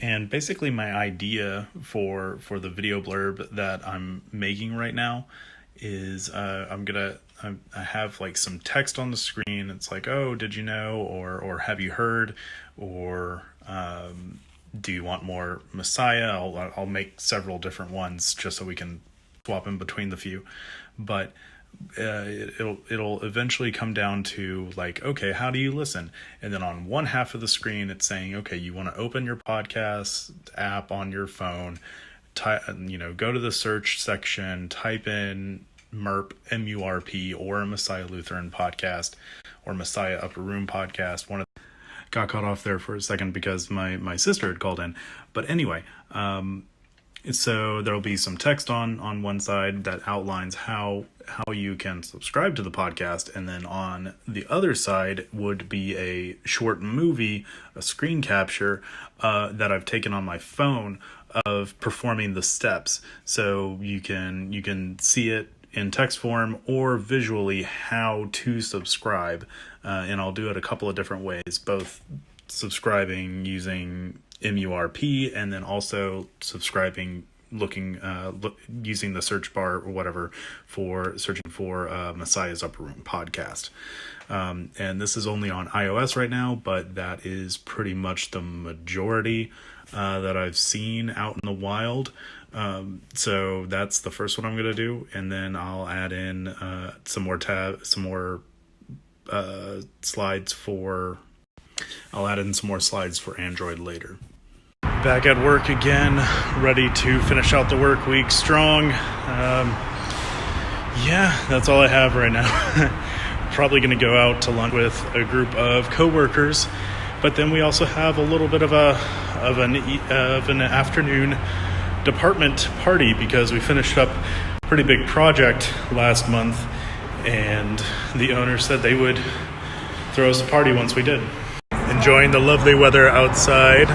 And basically my idea for the video blurb that I'm making right now is I have like some text on the screen. It's like, oh, did you know, or have you heard, or do you want more Messiah? I'll make several different ones just so we can swap in between the few, but it'll eventually come down to like, okay, how do you listen? And then on one half of the screen, it's saying, okay, you want to open your podcast app on your phone, go to the search section, type in MERP, MURP, or Messiah Lutheran podcast, or Messiah Upper Room podcast. Got caught off there for a second because my sister had called in. But anyway, so there'll be some text on one side that outlines how you can subscribe to the podcast, and then on the other side would be a short movie, a screen capture that I've taken on my phone of performing the steps, so you can see it in text form or visually how to subscribe, and I'll do it a couple of different ways, both subscribing using MURP and then also subscribing using the search bar or whatever for searching for Messiah's Upper Room podcast. And this is only on iOS right now, but that is pretty much the majority that I've seen out in the wild. So that's the first one I'm going to do. And then I'll add in some more slides for Android later. Back at work again, ready to finish out the work week strong. That's all I have right now. Probably going to go out to lunch with a group of coworkers, but then we also have a little bit of an afternoon department party because we finished up a pretty big project last month, and the owner said they would throw us a party once we did. Enjoying the lovely weather outside,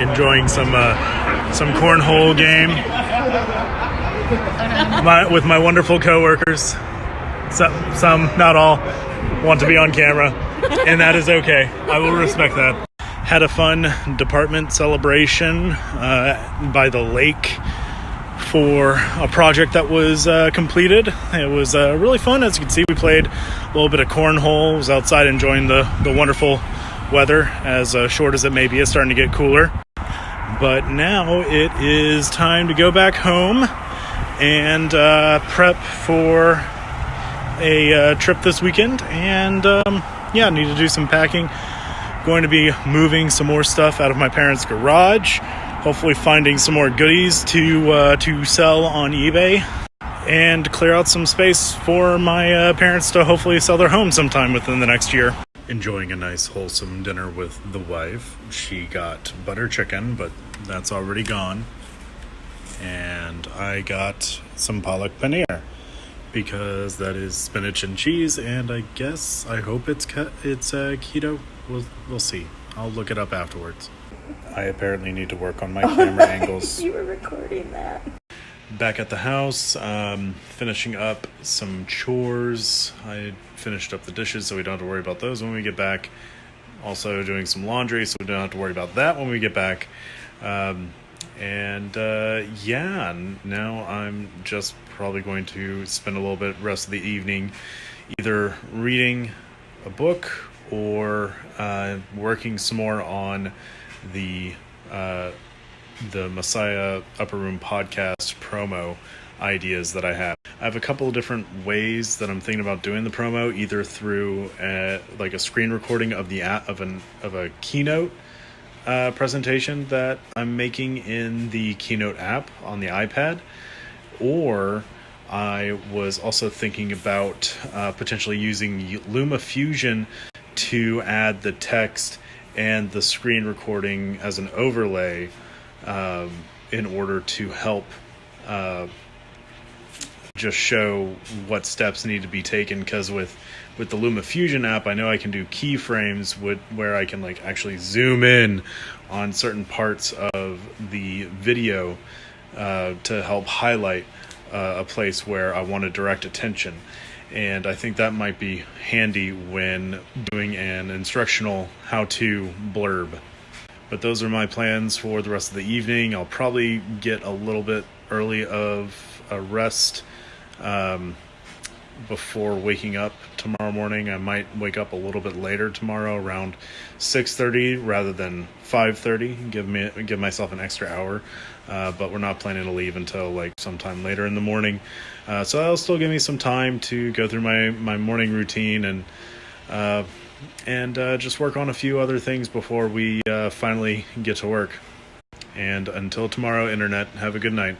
enjoying some cornhole game with my wonderful coworkers. Some, not all, want to be on camera, and that is okay. I will respect that. Had a fun department celebration by the lake for a project that was completed. It was really fun. As you can see, we played a little bit of cornhole. Was outside enjoying the wonderful weather. As short as it may be, it's starting to get cooler. But now it is time to go back home and prep for a trip this weekend. And need to do some packing. Going to be moving some more stuff out of my parents' garage. Hopefully finding some more goodies to sell on eBay, and clear out some space for my parents to hopefully sell their home sometime within the next year. Enjoying a nice wholesome dinner with the wife. She got butter chicken, but that's already gone. And I got some palak paneer because that is spinach and cheese, and I hope it's keto. We'll see. I'll look it up afterwards. I apparently need to work on my camera angles. You were recording that. Back at the house, finishing up some chores. I finished up the dishes so we don't have to worry about those when we get back. Also doing some laundry so we don't have to worry about that when we get back. Now I'm just probably going to spend a little bit rest of the evening either reading a book or working some more on the Messiah Upper Room podcast promo ideas that I have. I have a couple of different ways that I'm thinking about doing the promo, either through like a screen recording of a Keynote presentation that I'm making in the Keynote app on the iPad, or I was also thinking about potentially using LumaFusion to add the text and the screen recording as an overlay in order to help just show what steps need to be taken, because with the LumaFusion app, I know I can do keyframes where I can like actually zoom in on certain parts of the video to help highlight a place where I want to direct attention. And I think that might be handy when doing an instructional how-to blurb. But those are my plans for the rest of the evening. I'll probably get a little bit early of a rest before waking up tomorrow morning. I might wake up a little bit later tomorrow, around 6:30 rather than 5:30. Give myself an extra hour. But we're not planning to leave until like sometime later in the morning. So that'll still give me some time to go through my morning routine and just work on a few other things before we finally get to work. And until tomorrow, Internet, have a good night.